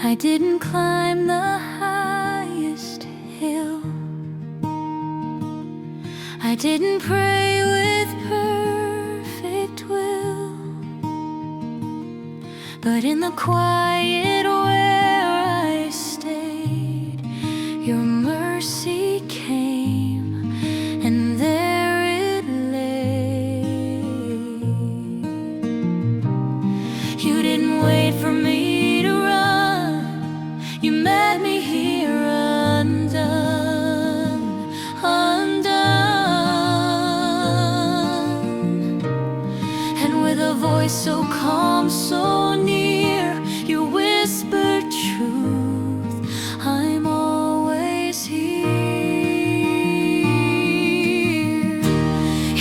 I didn't climb the highest hill, I didn't pray with perfect will, but in the quiet where I stayed, your mercy came, and there it lay. You didn't wait for me to run, you met me here undone, undone. And with a voice so calm, so near, you whispered truth, I'm always here.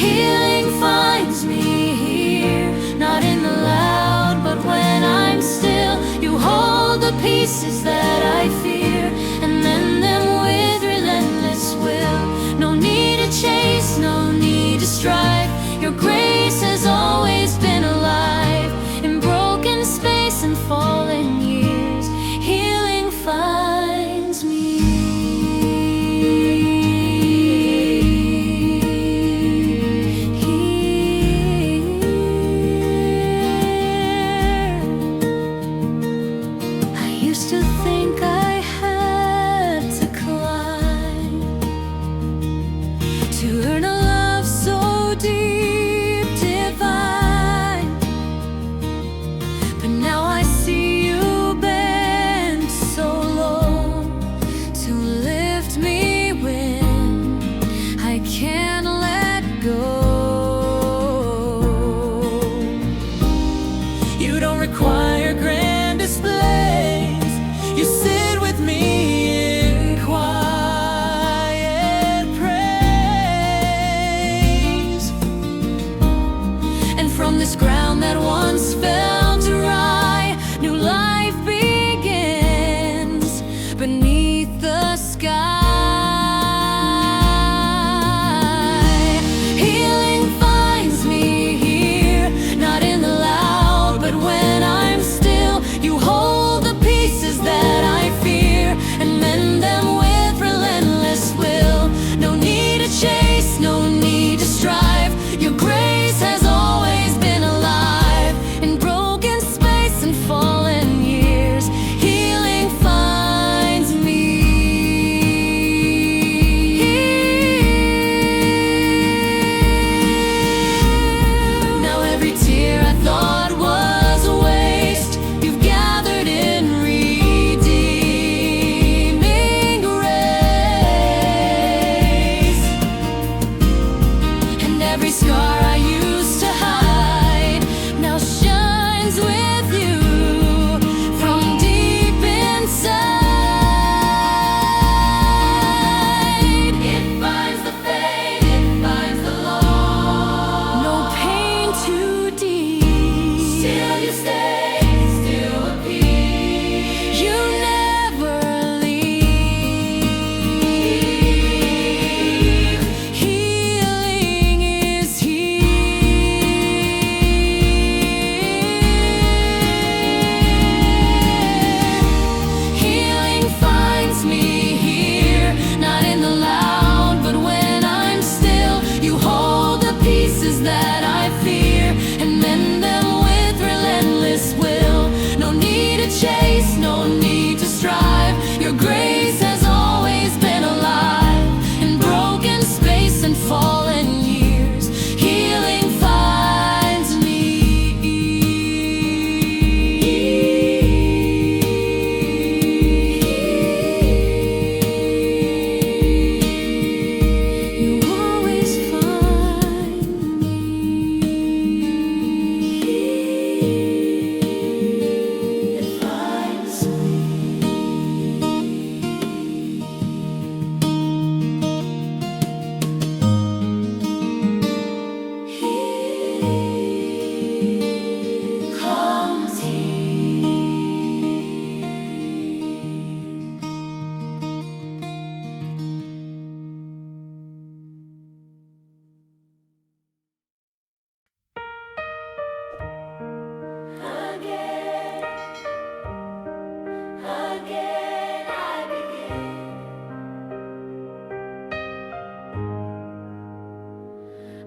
Healing finds me here, not in the loud, but when I'm still, you hold the pieces that I fear, and mend them with relentless will. No need to chase, no need to strive, your grace has always been alive. In broken space and fallen years, healing finds me. I used to think I had to climb to earn a love so deep, divine, but now I see you bent so low to lift me when I can't let go. You don't require grand displays, you sit with me in quiet praise.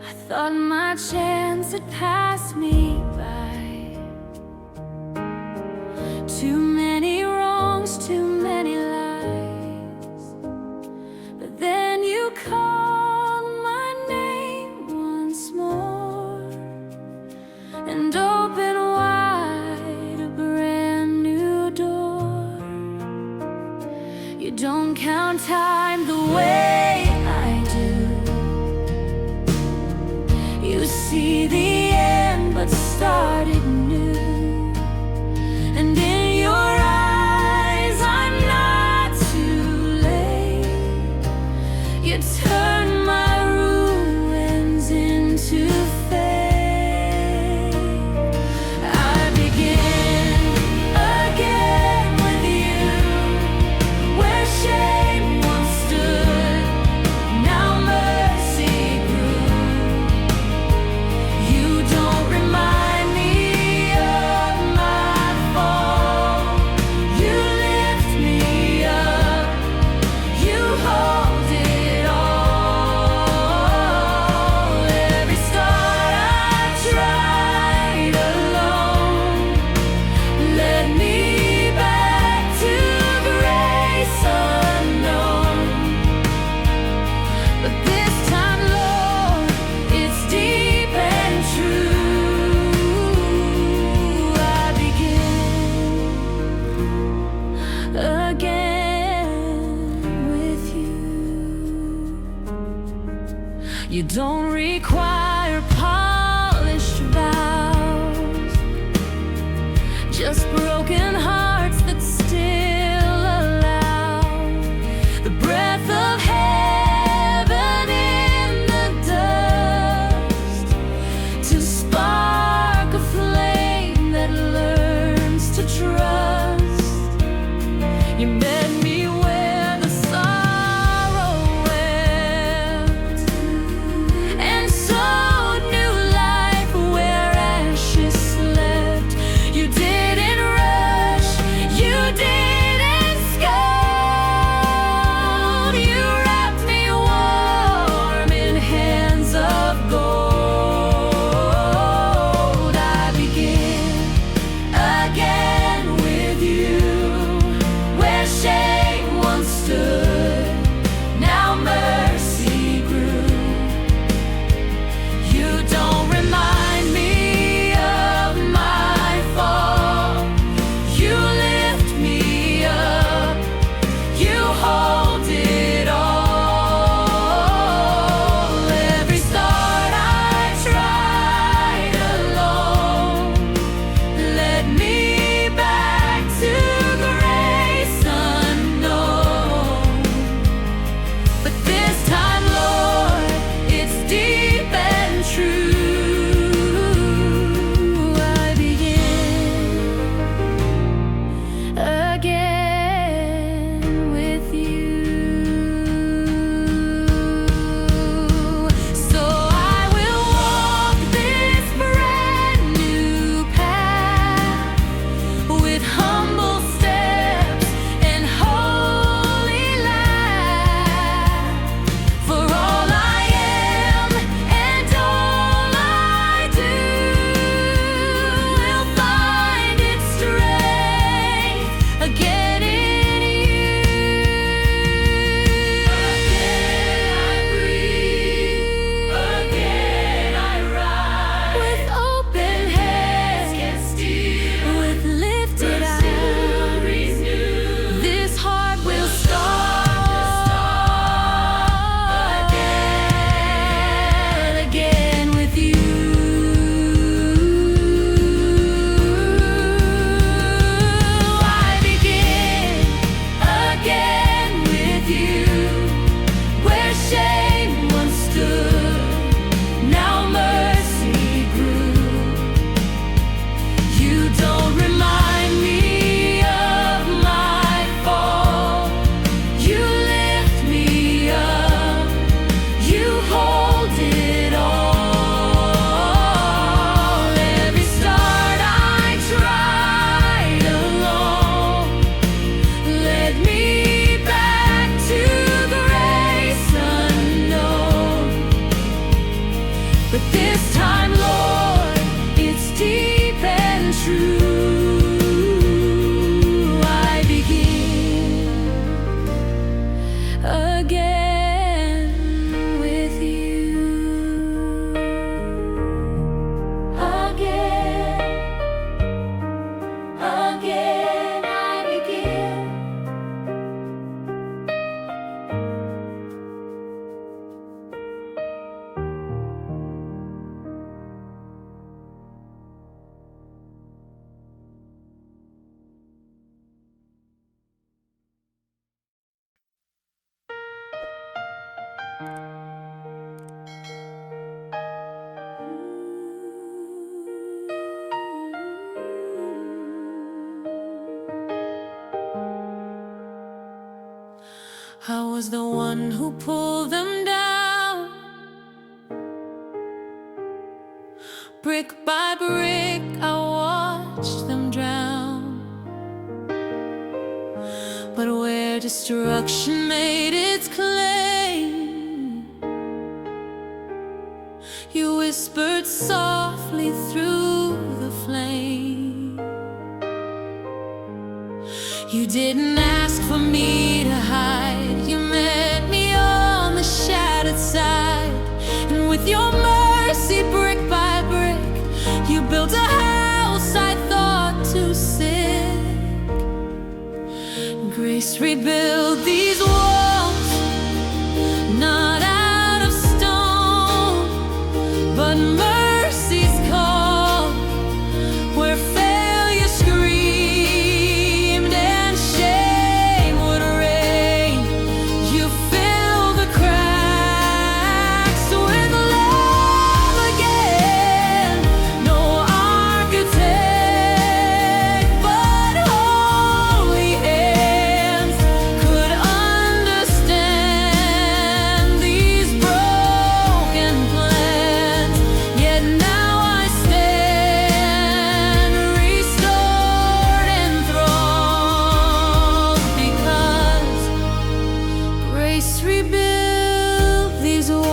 I thought my chance had passed me by. Too many wrongs, too many lies. But then you called my name once more and opened wide a brand new door. You don't count time the way I do. You see the end but started new. And in your eyes I'm not too late. You turn my ruins into fame. I begin again with you, where shame once stood, now mercy grew. You don't remind me of my fall. You lift me up, you hold it all. Every start I tried alone led me back to grace unknown. But this time, Lord, it's deep and true. I begin again with you. You don't require polished vows, just broken hearts that still allow the breath of heaven in the dust to spark a flame that learns to trust. You met me where the sorrow wept, and so I was the one who pulled them down, brick by brick. I watched them drown. But where destruction made its claim, you whispered softly through the flame. You didn't ask for me to hide. You met me on the shattered side, and with your mercy, brick by brick, you built a house I thought too sick. Grace rebuilt these walls, not out of stone, but mercy's call, where failure screamed and shame would reign. You fill the cracks with love again. No architect but holy hands could understand these broken plans. Yet now I stand restored and enthralled, because grace rebuilt these walls.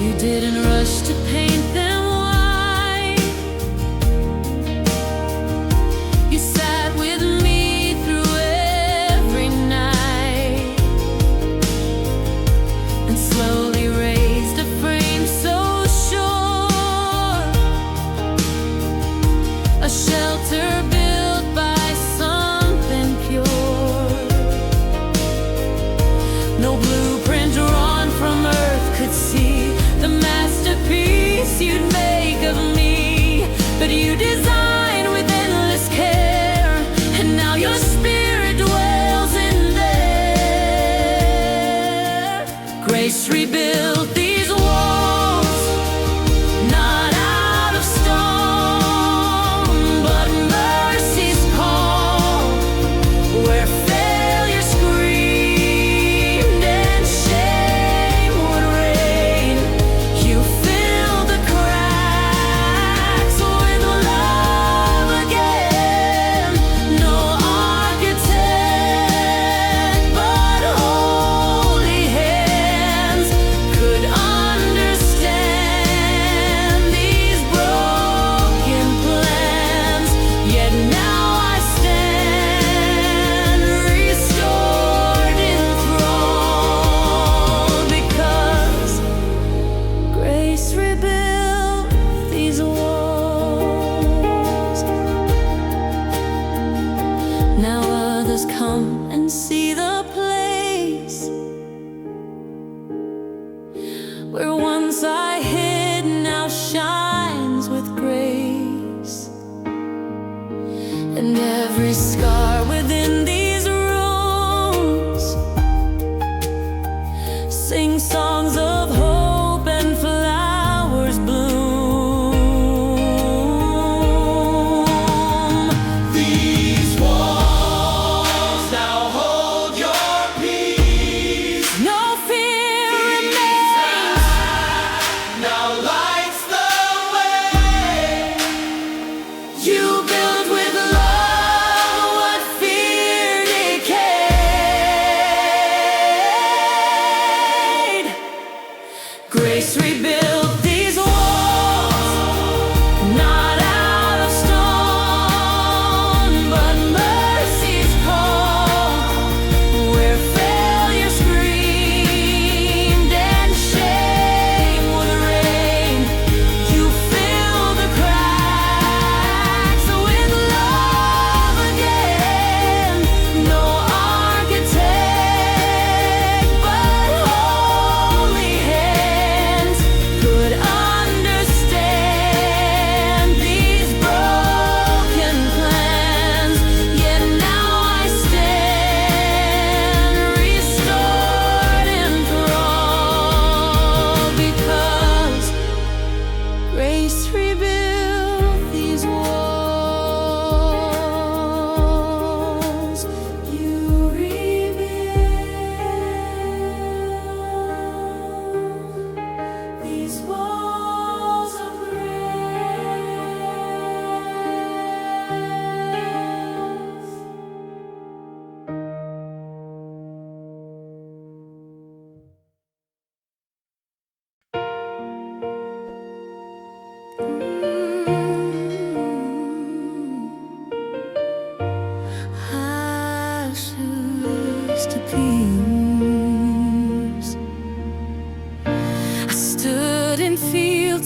You didn't rush to paint them white. You sat with me through every night, and slowly raised a frame so sure, a shelter built by something pure. No blueprint drawn from earth could see the masterpiece you'd make of me, but you designed with endless care, and now your spirit dwells in there. Grace rebuilt these walls, not out of stone, but mercy's call, where failure screamed and shame would reign. You fill the cracks with love again. No architect but holy hands could understand these broken plans. Yet now I stand restored, enthralled, because grace rebuilt these walls. Now others come and see the place where once I hid now shines with grace. And every scar within these rooms sings songs of hope and flowers bloom. These walls now hold your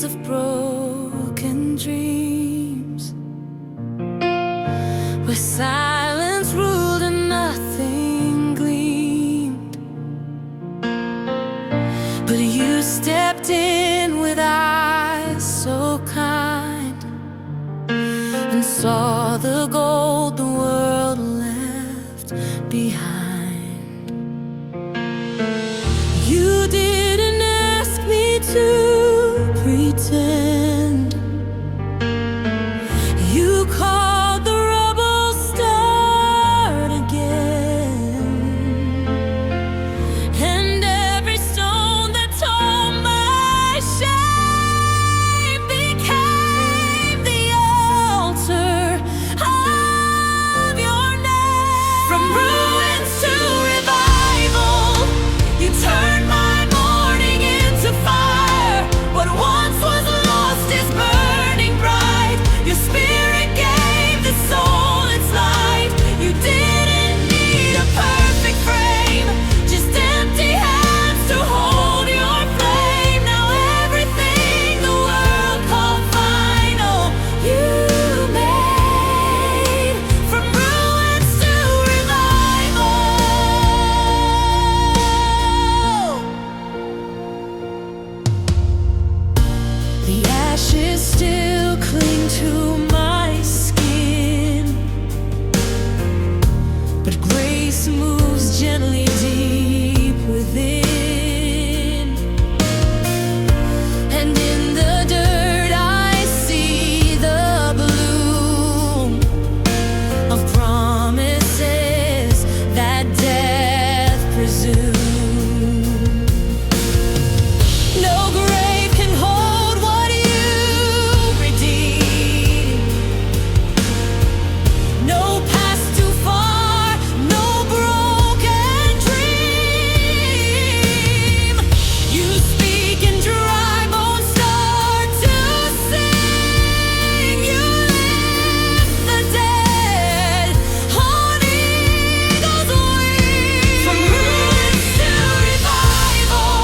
fields of broken dreams, where silence ruled and nothing gleamed. But you stepped in with eyes so kind and saw the gold the world left behind. You didn't ask me to pretend. You called the rubble start again, and every stone that told my shame became the altar of your name. From ruins to revival, you turned my mourning into fire. What once was lost is burning bright. Your spirit gave the soul its light. You didn't need a perfect frame, just empty hands to hold your flame. Now everything the world called final, you made. From ruins to revival. The ashes still cling to my skin, but grace moves gently deep within. And in the dirt I see the bloom of promises that death presumed. No grave can hold what you redeemed. No past too far, no broken dream. You speak and dry bones start to sing. You lift the dead on eagle's wings. From ruins to revival,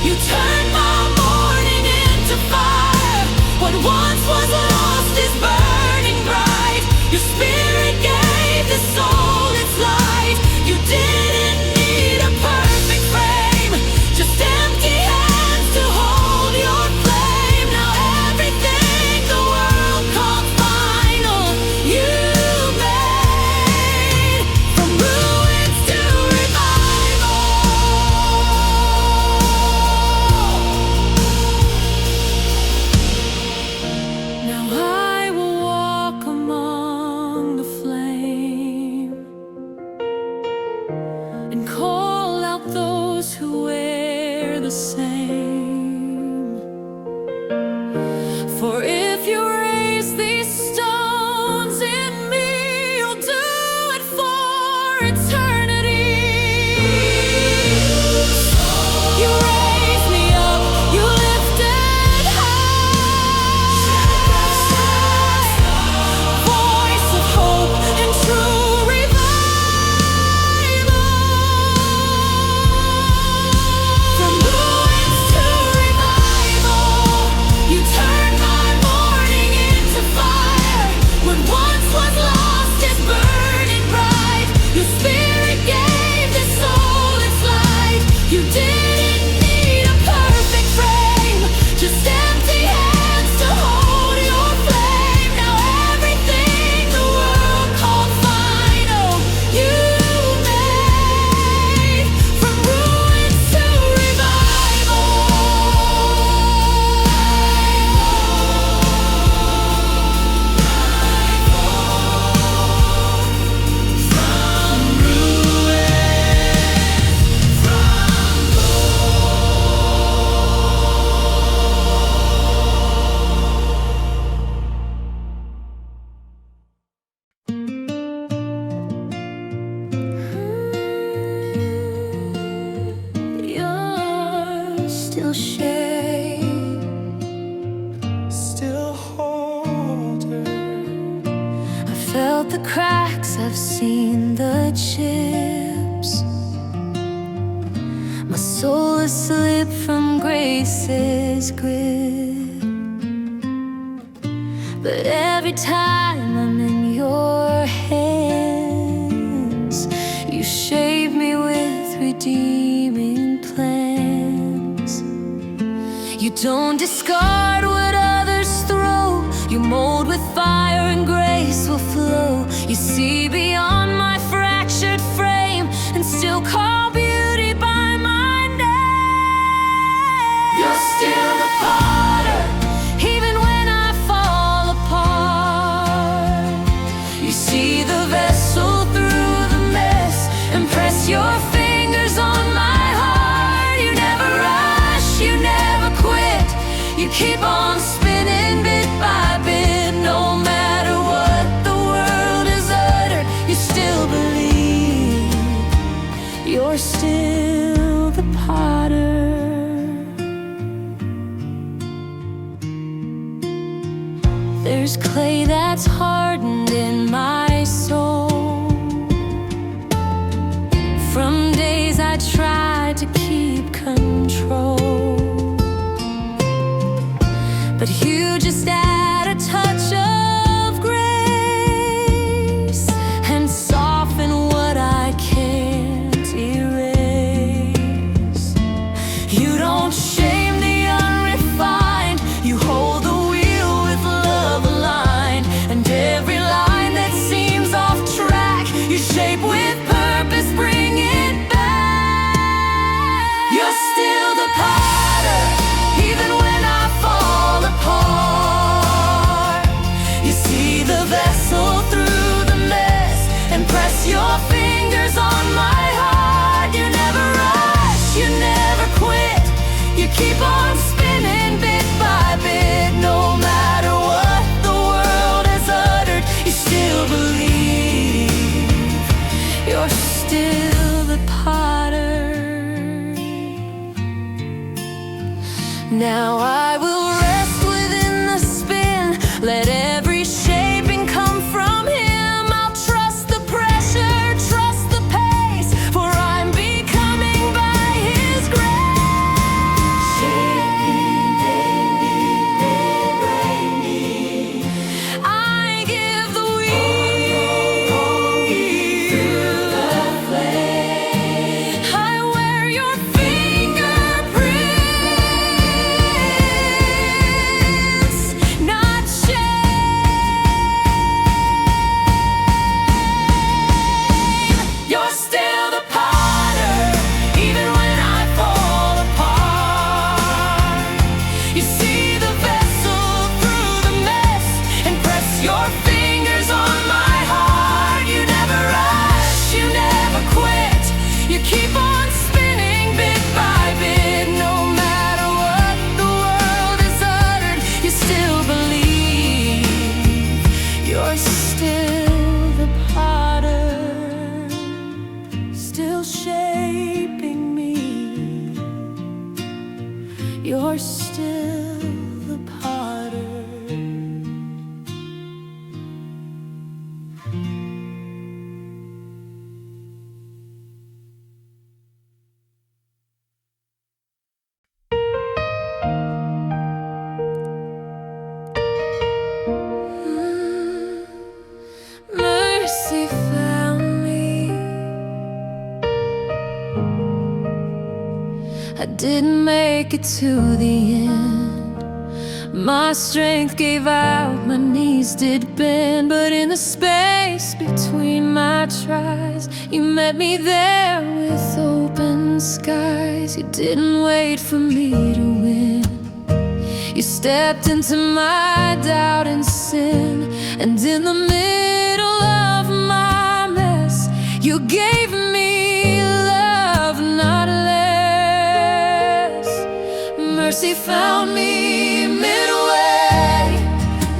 you turned my mourning into fire. What once was lost is burning bright. Your spirit gave the soul its light. You didn't need a perfect frame, just empty hands to hold your flame. Now everything the world called final, you made. From ruins to revival. Now I will walk among the flame and call out those who wear the same. For if you raise these stones in me, you'll do it for eternity. You raise me up, you lifted high. Voice of hope and true revival. From ruins to revival, you turned my mourning into fire. What once was lost is burning bright. Your spirit gave the soul its light. You didn't need a perfect frame, just empty hands to hold your flame. Now everything the world called final, you made. From ruins to revival. From You're still shade, Still hold her. I felt the cracks, I've seen the chips. My soul is slipped from grace's grip. But every time I'm in your hands, you shape me with redeeming plans. You don't discard what others throw. You mold with fire and grace will flow. You see beyond my fractured frame and still call beauty by my name. You're still the potter, even when I fall apart. You see the vessel through the mess and press your fingers on my heart. You never rush, you never quit. You keep on spinning bit by bit. No matter what the world has uttered, you still believe. You're still the potter. There's clay that's hardened in my soul from days I tried to keep control. But you just add a touch of grace and soften what I can't erase. You don't shame the unrefined. You hold the wheel with love aligned. And every line that seems off track, you shape with purpose, bring it back. You're still the potter, even when I fall apart. You see the vessel through the mess and press your fingers on my heart. You never rush, you never quit. You keep on spinning bit by bit. No matter what the world has uttered, you still believe. You're still the potter. Now I will rest within the spin. Let every shaping come from Him. I'll trust the pressure, trust the pace, for I'm becoming by His grace. Shape me, bend me, I give the wheel the flame. I wear your fingerprints, not shame. You're still the potter, even when I fall apart. You see the vessel through the mess and press your fingers on my heart. You never rush, you never quit. You keep on spinning bit by bit. No matter what the world has uttered, you still believe. You're still the potter, still shaping me. You're still the potter. Mercy found me. I didn't make it to the end. My strength gave out, my knees did bend. But in the space between my tries, you met me there with open skies. You didn't wait for me to win. You stepped into my doubt and sin, and in the middle of my mess, you gave me love, not less. Mercy found me midway,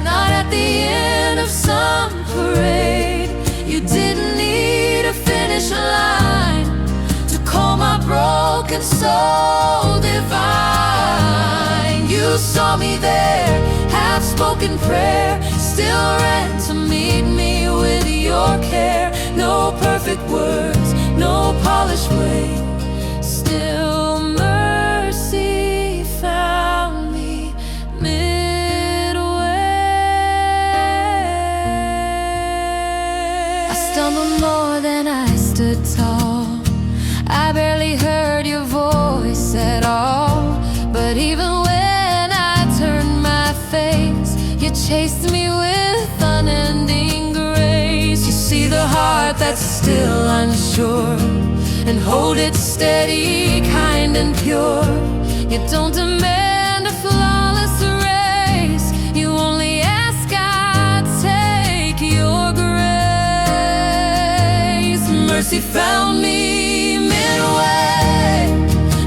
not at the end of some parade. You didn't need a finish line to call my broken soul divine. You saw me there, half-spoken prayer, still ran to meet me with your care. No perfect words, no polished way, still mercy found me midway. still unsure, and hold it steady, kind and pure. You don't demand a flawless race, you only ask God, take your grace. Mercy found me midway,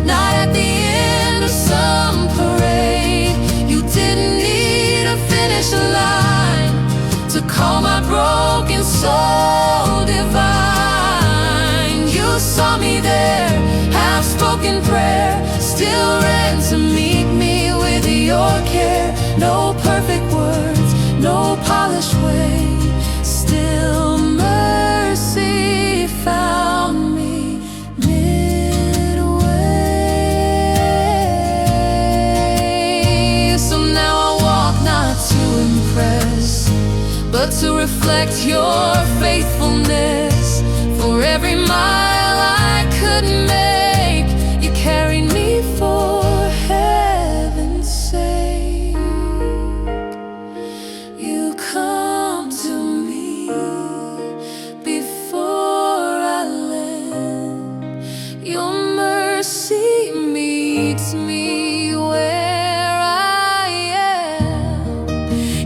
not at the end of some parade. You didn't need a finish line to call my broken soul divine. You saw me there, half-spoken prayer, still ran to meet me with your care. No perfect words, no polished way, still mercy found me midway. So now I walk not to impress, but to reflect your faithfulness. For every mile I could make, you carried me for heaven's sake. You come to me before I land. Your mercy meets me where I am.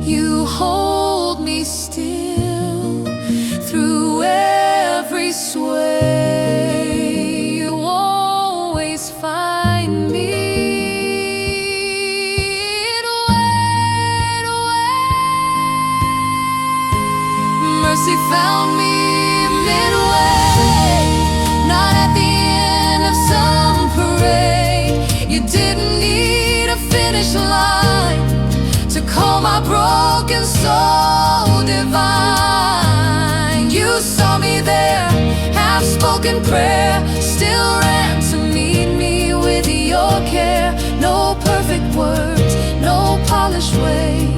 You hold me still through every sway. You always find me midway. Mercy found me midway, not at the end of some parade. You didn't need a finish line to call my broken soul divine. You saw me there, half-spoken prayer, still ran to meet me with your care. No perfect words, no polished way,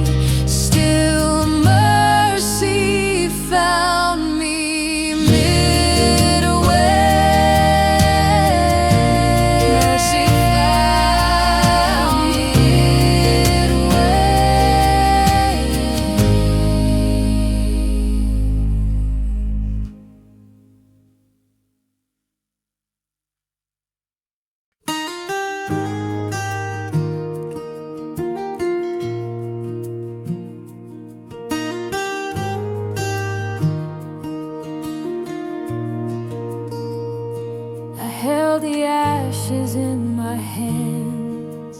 still mercy found me midway. Mercy found me midway. I held the ashes in my hands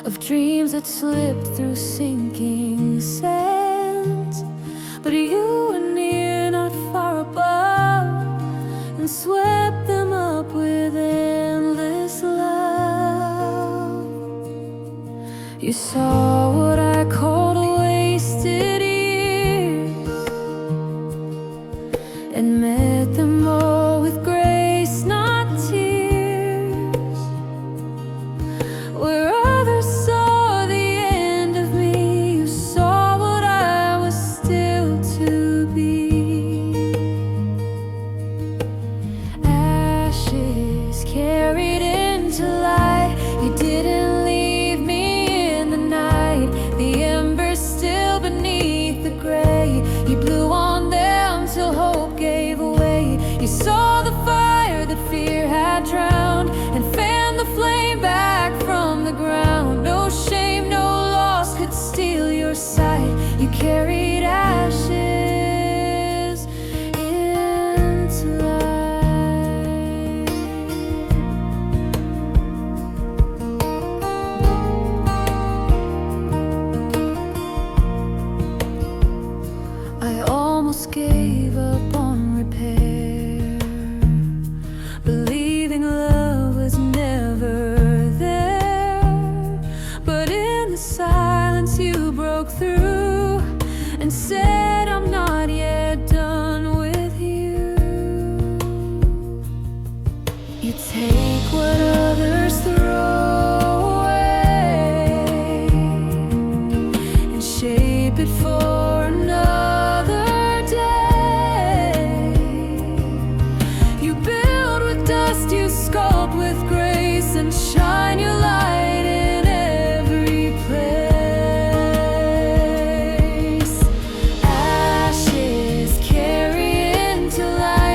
of dreams that slipped through sinking sands. But you were near, not far above, and swept them up with endless love. You saw what I called wasted years and met them all with grace, not tears. Where others saw the end of me, you saw what I was still to be. Ashes carried into light, you didn't leave me in the night. The embers still beneath the gray, you blew on them till hope gave away. You saw the fire that fear had drowned and fanned the flame back from the ground. No shame, no loss could steal your sight. You carried ashes into light. I almost gave up on repair, believing love was never there. But in the silence you broke through and said, I'm not yet done with you. You take what others throw away and shape it for another day. You build with dust, you sculpt with grace, and shine your light in every place. Ashes carry into light.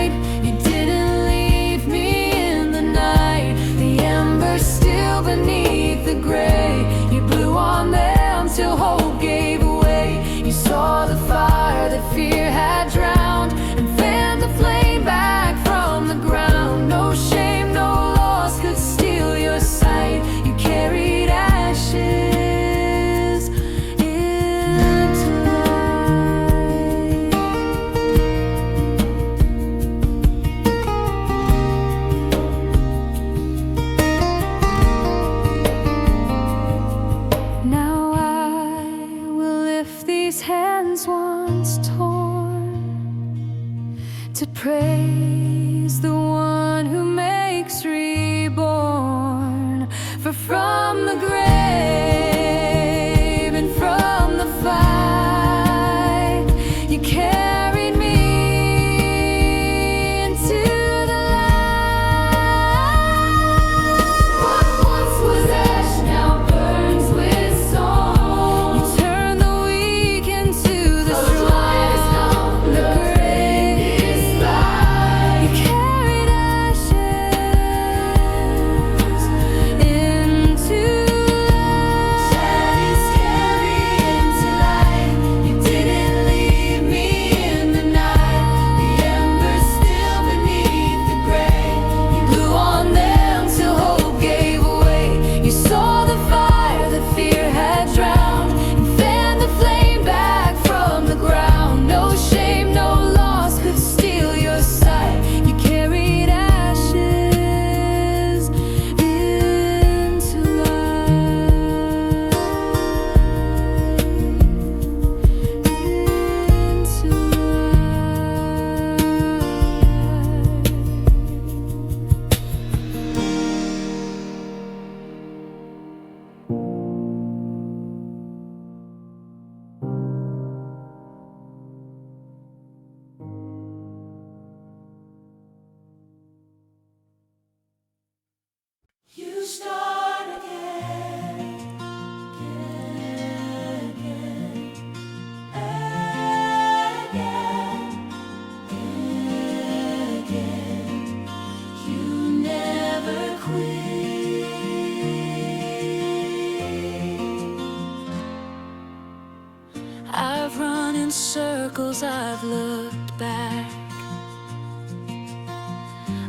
struggles I've looked back,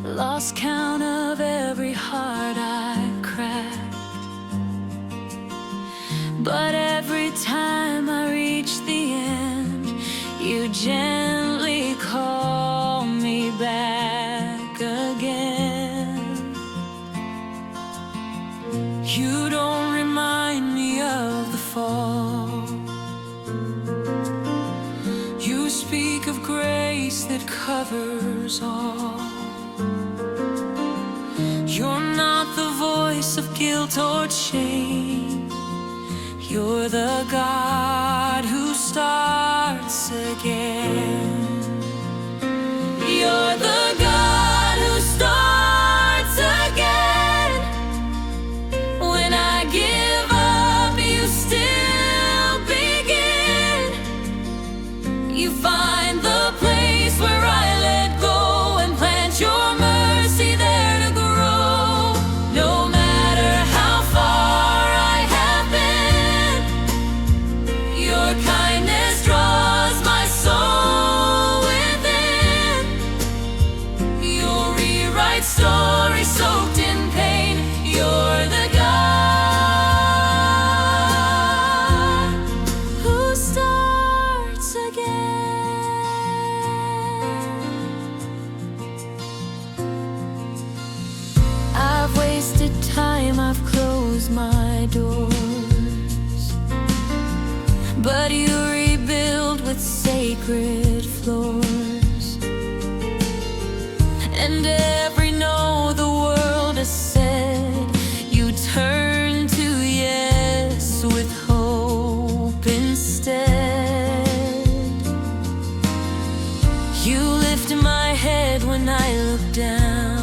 lost count of every heart I cracked. But every time I reach the end, you gently call me back again. You don't remind me of the fall. You speak of grace that covers all. You're not the voice of guilt or shame. You're the God who starts again. You're the God who starts again. When I give up, you still begin. You find the place where I let go and plant your mercy there to grow. No matter how far I have been, your kindness draws my soul within. You'll rewrite stories soaked in pain. You're the God who starts again. I've wasted time, I've closed my doors, but you rebuild with sacred floors. And every no the world has said, you turn to yes with hope instead. You lift my head when I look down.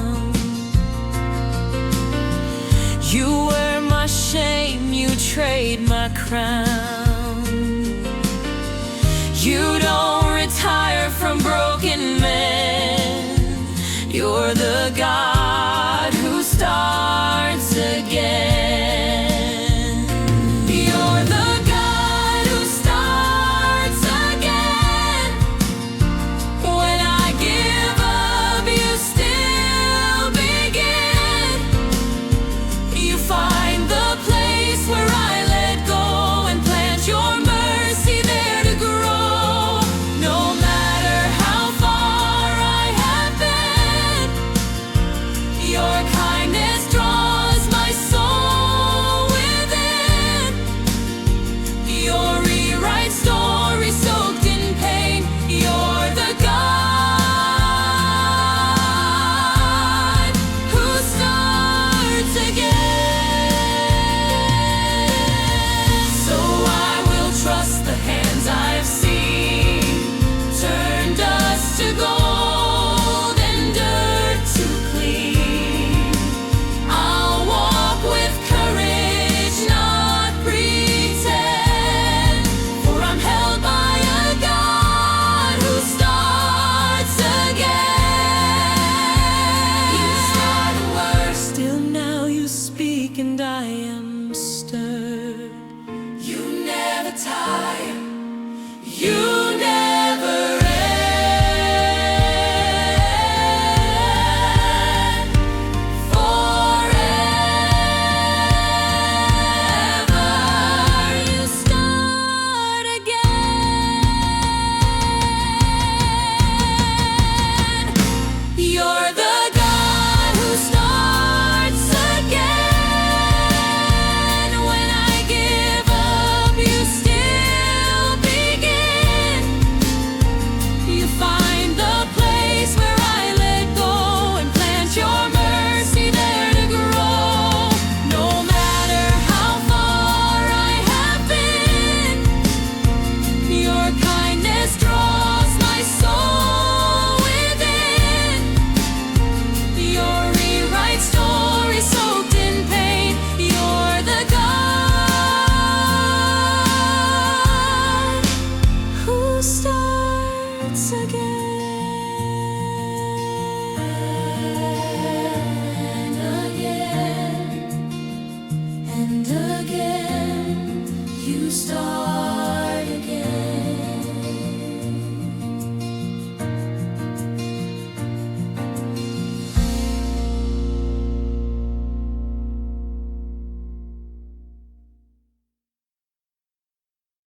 You wear my shame, you trade my crown. You don't retire from broken men. You're the God